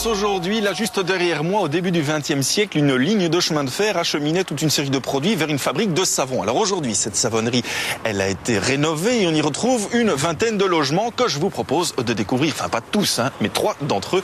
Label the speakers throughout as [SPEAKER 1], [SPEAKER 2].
[SPEAKER 1] France aujourd'hui, là juste derrière moi, au début du XXe siècle, une ligne de chemin de fer acheminait toute une série de produits vers une fabrique de savon. Alors aujourd'hui, cette savonnerie, elle a été rénovée et on y retrouve une vingtaine de logements que je vous propose de découvrir. Enfin, pas tous, hein, mais 3 d'entre eux.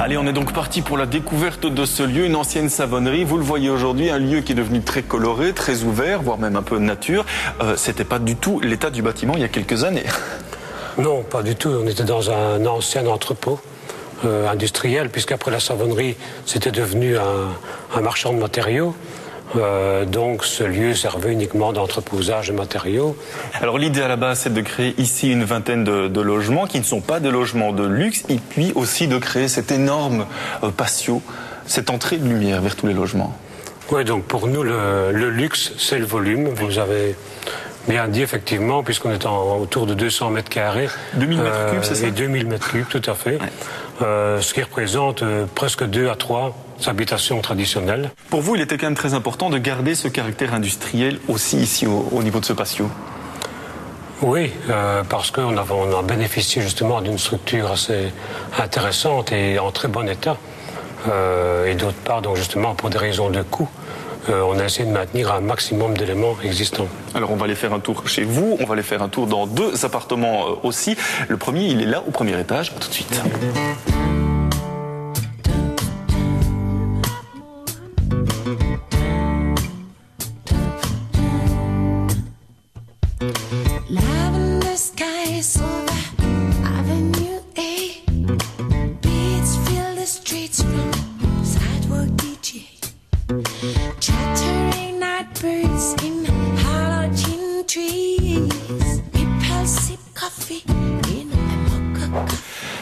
[SPEAKER 1] Allez, on est donc parti pour la découverte de ce lieu, une ancienne savonnerie. Vous le voyez aujourd'hui, un lieu qui est devenu très coloré, très ouvert, voire même un peu nature. C'était pas du tout l'état du bâtiment il y a quelques années.
[SPEAKER 2] Non, pas du tout. On était dans un ancien entrepôt industriel, puisqu'après la savonnerie, c'était devenu un marchand de matériaux. Donc ce lieu servait uniquement d'entreposage de matériaux.
[SPEAKER 1] Alors l'idée à la base, c'est de créer ici une vingtaine de logements qui ne sont pas des logements de luxe, et puis aussi de créer cet énorme patio, cette entrée de lumière vers tous les logements.
[SPEAKER 2] Oui, donc pour nous, le luxe, c'est le volume. Vous avez bien dit, effectivement, puisqu'on est autour de 200 mètres carrés.
[SPEAKER 1] 2000 mètres cubes, c'est ça?
[SPEAKER 2] Et 2000 mètres cubes, tout à fait. Ouais. Ce qui représente presque 2 à 3 habitations traditionnelles.
[SPEAKER 1] Pour vous, il était quand même très important de garder ce caractère industriel aussi ici au niveau de ce patio.
[SPEAKER 2] Oui, parce qu'on a bénéficié justement d'une structure assez intéressante et en très bon état. Et d'autre part, donc justement, pour des raisons de coût, on a essayé de maintenir un maximum d'éléments existants. Alors on va aller faire un tour chez vous, on va aller faire un tour dans 2 appartements aussi. Le premier, il est là au premier étage. À tout de suite.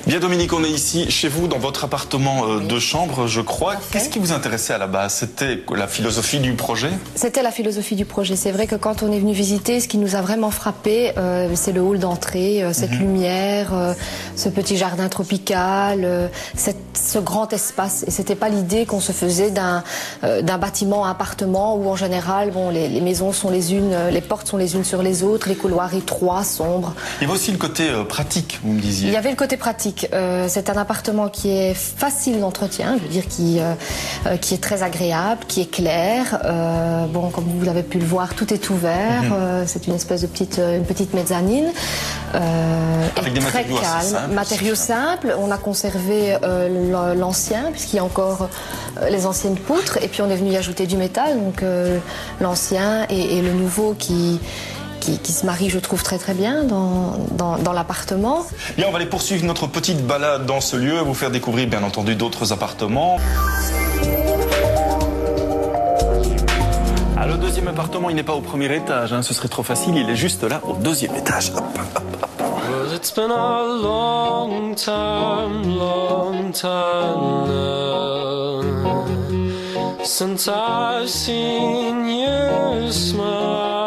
[SPEAKER 2] Bien Dominique, on est ici chez vous dans votre appartement de chambre, je crois. Qu'est-ce qui vous intéressait à la base? C'était la philosophie du projet?
[SPEAKER 3] C'était la philosophie du projet. C'est vrai que quand on est venu visiter, ce qui nous a vraiment frappé, c'est le hall d'entrée, cette lumière, ce petit jardin tropical, ce grand espace. Et c'était pas l'idée qu'on se faisait d'un bâtiment à appartement où en général, bon, les maisons sont les unes, les portes sont les unes sur les autres, les couloirs étroits, sombres.
[SPEAKER 1] Il y avait aussi le côté pratique, vous me disiez.
[SPEAKER 3] Il y avait le côté pratique. C'est un appartement qui est facile d'entretien, je veux dire qui est très agréable, qui est clair. Bon, comme vous avez pu le voir, tout est ouvert. C'est une espèce de petite mezzanine.
[SPEAKER 1] Avec des
[SPEAKER 3] très
[SPEAKER 1] matériaux
[SPEAKER 3] calme,
[SPEAKER 1] simples.
[SPEAKER 3] Matériaux simples. On a conservé l'ancien, puisqu'il y a encore les anciennes poutres. Et puis on est venu y ajouter du métal, donc l'ancien et le nouveau qui se marie, je trouve, très très bien dans l'appartement.
[SPEAKER 1] Bien, on va aller poursuivre notre petite balade dans ce lieu, vous faire découvrir bien entendu d'autres appartements. Ah, le deuxième appartement, il n'est pas au premier étage, hein, ce serait trop facile, il est juste là au 2e étage. Hop, hop, hop.
[SPEAKER 4] Well, it's been a long time now since I've seen you smile.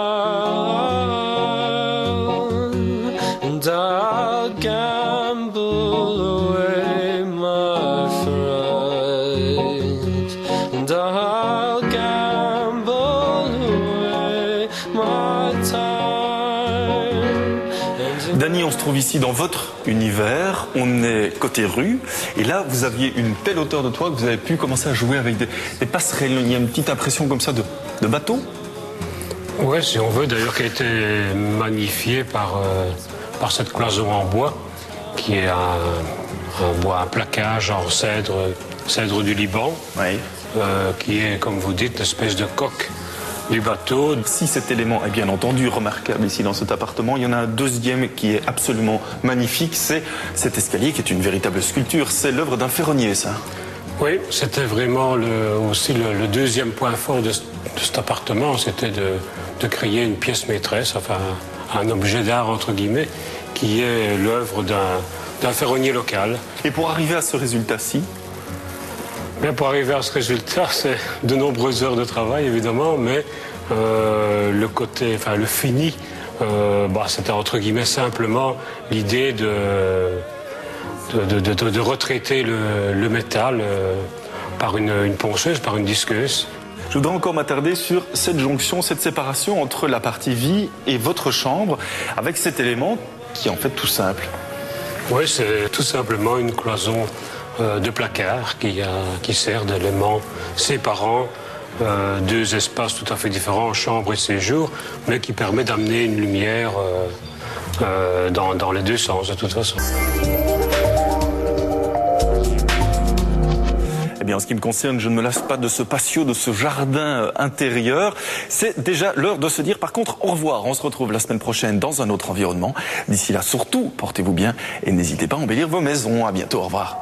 [SPEAKER 4] I'll gamble away my friend, and I'll gamble away my time.
[SPEAKER 1] Dany, on se trouve ici dans votre univers, on est côté rue, et là vous aviez une telle hauteur de toit que vous avez pu commencer à jouer avec des passerelles. Il y a une petite impression comme ça de bateau.
[SPEAKER 2] Oui, si on veut, d'ailleurs, qui a été magnifiée par cette cloison en bois, qui est un bois, un plaquage en cèdre du Liban,
[SPEAKER 1] Oui.
[SPEAKER 2] Qui est, comme vous dites, une espèce de coque du bateau.
[SPEAKER 1] Si cet élément est bien entendu remarquable ici dans cet appartement, il y en a un deuxième qui est absolument magnifique, c'est cet escalier qui est une véritable sculpture. C'est l'œuvre d'un ferronnier, ça.
[SPEAKER 2] Oui, c'était vraiment aussi le deuxième point fort de cet appartement, c'était de créer une pièce maîtresse, enfin un objet d'art entre guillemets, qui est l'œuvre d'un ferronnier local.
[SPEAKER 1] Et pour arriver à ce résultat-ci?
[SPEAKER 2] Bien, pour arriver à ce résultat, c'est de nombreuses heures de travail évidemment, mais le fini c'était entre guillemets simplement l'idée de retraiter le métal par une ponceuse, par une disqueuse.
[SPEAKER 1] Je voudrais encore m'attarder sur cette jonction, cette séparation entre la partie vie et votre chambre, avec cet élément qui est en fait tout simple.
[SPEAKER 2] Oui, c'est tout simplement une cloison de placard qui sert d'élément séparant deux espaces tout à fait différents, chambre et séjour, mais qui permet d'amener une lumière dans les deux sens de toute façon.
[SPEAKER 1] Eh bien, en ce qui me concerne, je ne me lasse pas de ce patio, de ce jardin intérieur. C'est déjà l'heure de se dire, par contre, au revoir. On se retrouve la semaine prochaine dans un autre environnement. D'ici là, surtout, portez-vous bien et n'hésitez pas à embellir vos maisons. À bientôt, au revoir.